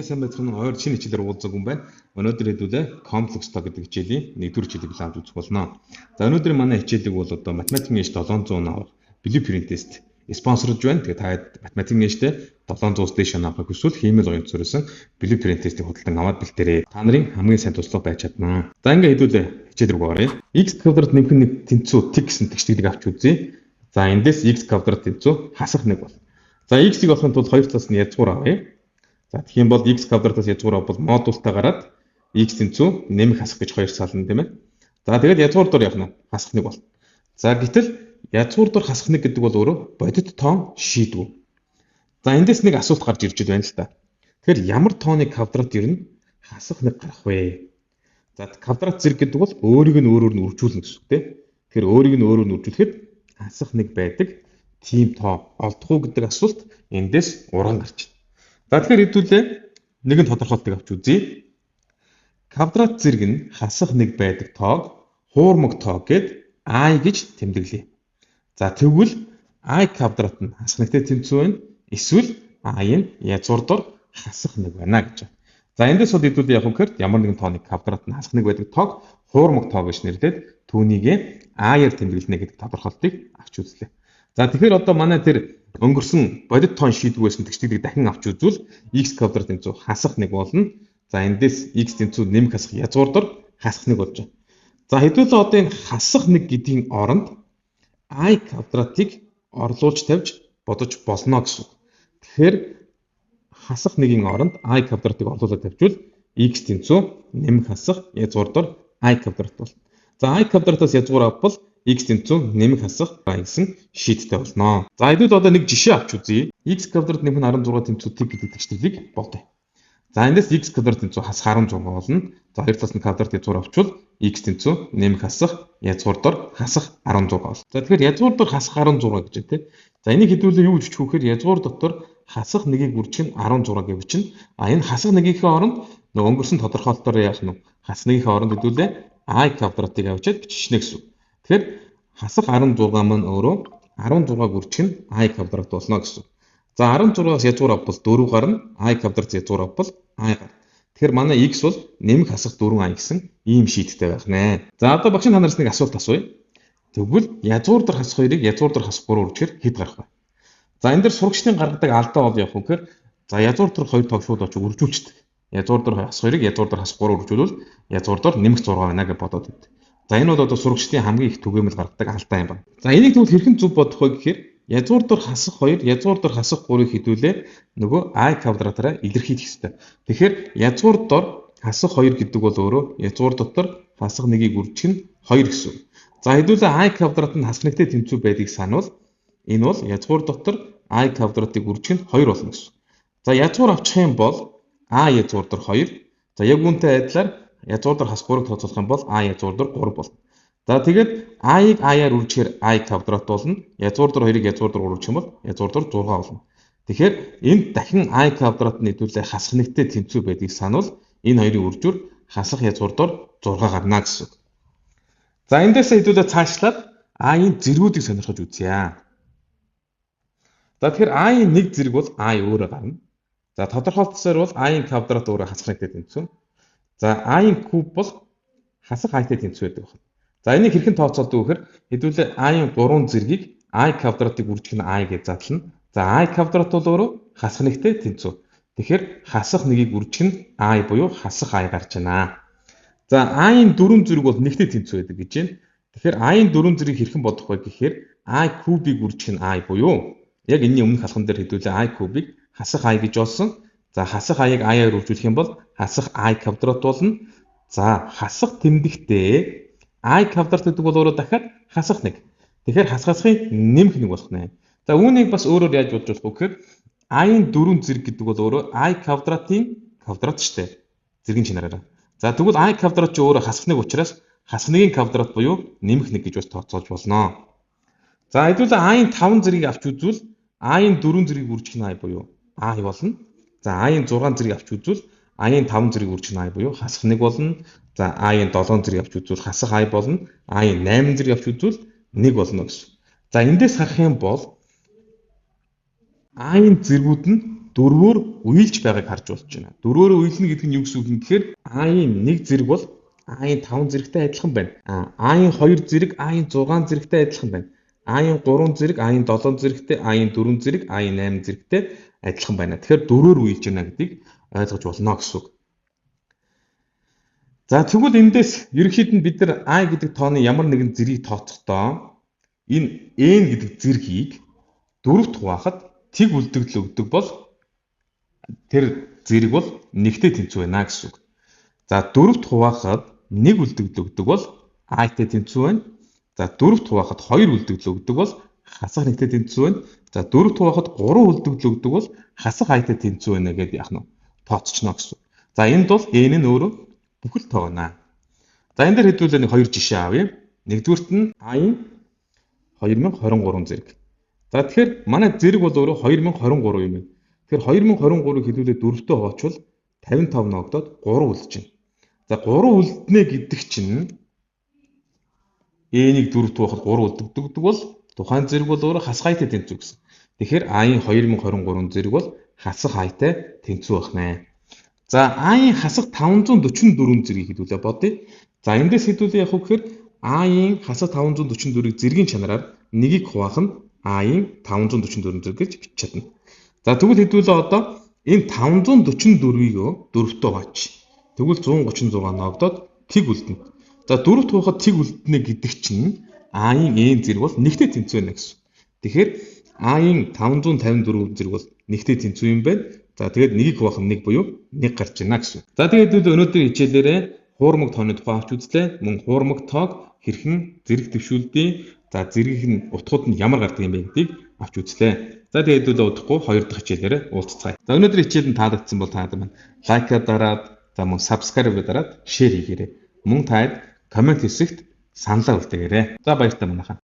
сайн байцгаана уу? Ойр шинэ хичээлээр уулзах юм байна. Өнөөдөр хэдүүлээ комплекс тоо гэдэг хичээлийн 1-р хичээлийг лаад үзэх болно. За өнөөдөр манай хичээлийг бол одоо математикийн ээж 700 авах Blueprint тест спонсорлж байна. Тэгээ та математикийн ээжтэй 700-аас дээш авах хүсвэл хиймэл оюун зориулсан Blueprint тестийг худалдан аваад бэлтээрэй. Та нарын хамгийн сайн туслах байж чадна. За ингээ хэдүүлээ хичээл рүү оръё. X квадрат нэмэх нэг тэнцүү t гэсэн тэгштэйг авч үзье. За эндээс x квадрат тэнцүү хасах нэг бол. За x-ийг олохын тулд 2 талаас нь язгуур авъя. За тэгэх юм бол x квадратаас язгуур авбал модултай гараад x тэнцүү нэмэх хасах гэж хоёр сална тийм ээ. За тэгээд язгуур дор явах нь хасах нэг бол. За гэтэл язгуур дор хасах нэг гэдэг бол өөрөө бодит тоон шийдвүү. За эндээс нэг асуулт гарч ирж байна л да. Тэгэхээр ямар тооны квадрат ер нь хасах нэг гарах вэ? За квадрат зэрэг гэдэг бол өөрийг нь өөрөөр нь үржүүлнэ гэсэн үг тийм. Тэгэхээр өөрийг нь өөрөөр нь үржүүлэхэд хасах нэг байдаг тийм тоо олдох уу гэдэг асуулт эндээс уран гарч байна. За тэгэхээр хэдүүлээ нэгэн тодорхойлтыг авч үзье. Квадрат зэрэг нь хасах нэг байдаг тоог хуурмаг тоо гэд I гэж тэмдэглэе. За тэгвэл I квадрат нь хасах нэгтэй тэнцүү байна. Эсвэл I нь язгуур дор хасах нэг байна гэж байна. За эндээс бол хэдүүлээ яг үхээр ямар нэгэн тооны квадрат нь хасах нэг байдаг тоог хуурмаг тоо гэж нэрлээд түүнийг I-аар тэмдэглэнэ гэдэг тодорхойлтыг авч үзлээ. За тэгэхээр одоо манай тэр өнгөрсөн бодит тоон шийдвэрээс тэгштэйг дахин авч үзвэл x квадрат тэнцүү хасах нэг болно. За эндээс x тэнцүү нэмэх хасах язгуур дор хасах нэг болж байна. За хэдүүлээ одоо энэ хасах нэг гэдгийн оронд I квадратыг орлуулж тавьж бодож болно гэсэн үг. Тэгэхээр хасах нэгийн оронд I квадратыг орлуулж тавьжвал x тэнцүү нэмэх хасах язгуур дор I квадрат болно. За I квадратаас язгуур авбал x тэнцүү нэмэх хасах гэсэн шийдтэй болно. За хэдүүд одоо нэг жишээ авч үзье. X квадрат нэмэх нь 16 тэнцүү t гэдэг тэгштэйг бодъё. За эндээс x квадрат тэнцүү хасах 16 болно. За хоёр талаас нь квадрат язгуур авчвал x тэнцүү нэмэх хасах язгуур дор хасах 16 болно. За тэгэхээр язгуур дор хасах 16 гэж байна тийм. За энийг хэдүүлээ юу гэж хүхээр язгуур дотор хасах нэгийг үржих нь 16 гэв чинь. А энэ хасах нэгийнхээ оронд нэг өнгөрсөн тодорхойлолтоор яах нь хасах нэгийнхээ оронд хэдүүлээ I квадратыг авчиад биччихнэ гэсэн. Тэгэхээр хасах 16 маань өөрөө 16-г үржих нь I квадрат болно гэсэн. За 16-аас язгуур авбал 4 гарна, I квадрат язгуур авбал I гарна. Тэгэхээр манай x бол нэмэх хасах 4i гэсэн ийм шийдтэй байх нэ. За одоо багш та нараас нэг асуулт асууя. Тэгвэл язгуур дор хасах 2-ыг язгуур дор хасах 3 үржихээр хэд гарах вэ? За энэ дэр сурагчдын гаргадаг алдаа бол явах үхээр за язгуур дор 2 тоог шууд очиж үржүүлчихдэг. Язгуур дор хасах 2-ыг язгуур дор хасах 3 үржүүлвэл язгуур дор нэмэх 6 байна гэж бодоод байдаг. За энэ бол одоо сурагчдын хамгийн их түгээмэл гаргадаг алдаа юм байна. За энийг тэгвэл хэрхэн зөв бодох вэ гэхээр язгуур дор хасах 2, язгуур дор хасах 3-ыг хэдүүлээ нөгөө I квадратаараа илэрхийлэх ёстой. Тэгэхээр язгуур дор хасах 2 гэдэг бол өөрөө язгуур дотор хасах 1-ийг үржих нь 2 гэсэн. За хэдүүлээ I квадрат нь хасах нэгтэй тэнцүү байдгийг санавал энэ бол язгуур дотор I квадратыг үржих нь 2 болно гэсэн. За язгуур авчих юм бол I язгуур дор 2. За яг үүнтэй адилаар язгуур дор хасах 3-ыг тооцоолох юм бол I язгуур дор 3 болно. За тэгээд I-ыг I-аар үржихээр I квадрат болно. Язгуур дор 2-ыг язгуур дор үржих юм бол язгуур дор 6 болно. Тэгэхээр энд дахин I квадрат нь хэдүүлээ хасах нэгтэй тэнцүү байдгийг санавал энэ хоёрын үржүүр хасах язгуур дор 6 гарна гэсэн. За эндээс хэдүүлээ цаашлаад I-ийн зэргүүдийг сонирхож үзье. За тэгэхээр I-ийн нэг зэрэг бол I өөрөө гарна. За тодорхойлцсоор бол I-ийн квадрат өөрөө хасах нэгтэй тэнцүү. За I-ийн куб бол хасах I-тэй тэнцүү байдаг байна. За энийг хэрхэн тооцоолдог вэ гэхээр хэдүүлээ I-ийн 3 зэргийг I квадратыг үржих нь I гэж задлана. За I квадрат бол өөрөө хасах нэгтэй тэнцүү. Тэгэхээр хасах нэгийг үржих нь I буюу хасах I гарч байна. За I-ийн 4 зэрэг бол нэгтэй тэнцүү байдаг гэж байна. Тэгэхээр I-ийн 4 зэргийг хэрхэн бодох вэ гэхээр I кубыг үржих нь I буюу яг энэний өмнөх алхам дээр хэдүүлээ I кубыг хасах I гэж олсон. За хасах I-ыг I-аар үржүүлэх юм бол хасах I квадрат болно. За хасах тэмдэгтээ I квадрат гэдэг бол өөрөө дахиад хасах нэг. Тэгэхээр хасахын нэмэх нэг болох нэ. За үүнийг бас өөрөөр яаж бодож болох вэ гэхээр I-ийн 4 зэрэг гэдэг бол өөрөө I квадратын квадрат шүү дээ. Зэргийн чинараараа. За тэгвэл I квадрат ч өөрөө хасах нэг учраас хасах нэгийн квадрат буюу нэмэх нэг гэж бас тооцоолж болно. За хэдүүлээ I-ийн 5 зэргийг авч үзвэл I-ийн 4 зэргийг үржих нь I буюу I болно. За I-ийн 6 зэргийг авч үзвэл I-ийн 5 зэргийг үржих нь I буюу хасах нэг болно. За I-ийн 7 зэргийг авч үзвэл хасах I болно. I-ийн 8 зэргийг авч үзвэл 1 болно гэсэн. За эндээс харах юм бол I-ийн зэргүүд нь дөрвөөр уйлж байгааг харж болж байна. Дөрвөөр уйлна гэдэг нь юу гэсэн үг юм гэхээр А-ийн 1 зэрэг бол А-ийн 5 зэрэгтэй адилхан байна. А-ийн 2 зэрэг А-ийн 6 зэрэгтэй адилхан байна. А-ийн 3 зэрэг А-ийн 7 зэрэгтэй, А-ийн 4 зэрэг А-ийн 8 зэрэгтэй адилхан байна. Тэгэхээр дөрвөөр уйлж байна гэдгийг ойлгож болно гэсэн үг. За тэгвэл эндээс ерөнхийд нь бид нар I гэдэг тооны ямар нэгэн зэргийг тооцохдоо энэ N гэдэг зэргийг дөрөвт хуваахад тэг үлдэгдэл өгдөг бол тэр зэрэг бол нэгтэй тэнцүү байна гэсэн үг. За дөрөвт хуваахад нэг үлдэгдэл өгдөг бол I-тэй тэнцүү байна. За дөрөвт хуваахад 2 үлдэгдэл өгдөг бол хасах нэгтэй тэнцүү байна. За дөрөвт хуваахад 3 үлдэгдэл өгдөг бол хасах I-тэй тэнцүү байна гэдээ яах нь тооцчихно гэсэн. За энд бол N нь өөрөө бүхэл тоо байна. За энэ дээр хэдүүлээ нэг 2 жишээ авъя. Нэгдүгürt нь I-ийн 2023 зэрэг. За тэгэхээр манай зэрэг бол өөрөө 2023 юм байна. Тэгэхээр 2023-ыг хэдүүлээ 4-тэй хуваачвал 55 ногдоод 3 үлдэж байна. За 3 үлднэ гэдэг чинь N-ийг 4-т хуваахад 3 үлддэг бол тухайн зэрэг бол өөрөө хасах I-тэй тэнцүү гэсэн. Тэгэхээр I-ийн 2023 зэрэг бол хасах I-тай тэнцүү байх нэ. За I-ийн хасах 544 зэргийг хэдүүлээ бодъё. За эндээс хэдүүлээ явах гэхээр I-ийн хасах 544-ийг зэргийн чанараар нэгийг хуваах нь I-ийн 544 зэрэг гэж бичиж чадна. За тэгвэл хэдүүлээ одоо энэ 544-ийг 4-т хуваach. Тэгвэл 136 ногдоод тэг үлдэнэ. За 4-т хуваахад тэг үлдэнэ гэдэг чинь I-ийн N зэрэг бол нэгтэй тэнцүү байна гэсэн. Тэгэхээр I-ийн 554 зэрэг бол нэгтэй тэнцүү юм байна. За тэгээд нэгийг хуваах нь 1 буюу 1 гарч байна гэсэн. За тэгээд өнөөдрийн хичээлээрээ хуурмаг тооны тухай авч үзлээ. Мөн хуурмаг тоог хэрхэн зэрэг төвшүүлдэг, за зэргийн утгууд нь ямар гардаг юм бэ гэдгийг авч үзлээ. За тэгээд удахгүй 2 дахь хичээлээрээ уулзцгаая. За өнөөдрийн хичээл нь таалагдсан бол та нар лайкаа дараад, за мөн subscribe дараад share хийгээрэй. Мөн таад коммент хэсэгт саналаа үлдээгээрэй. За баярлалаа манайхаа.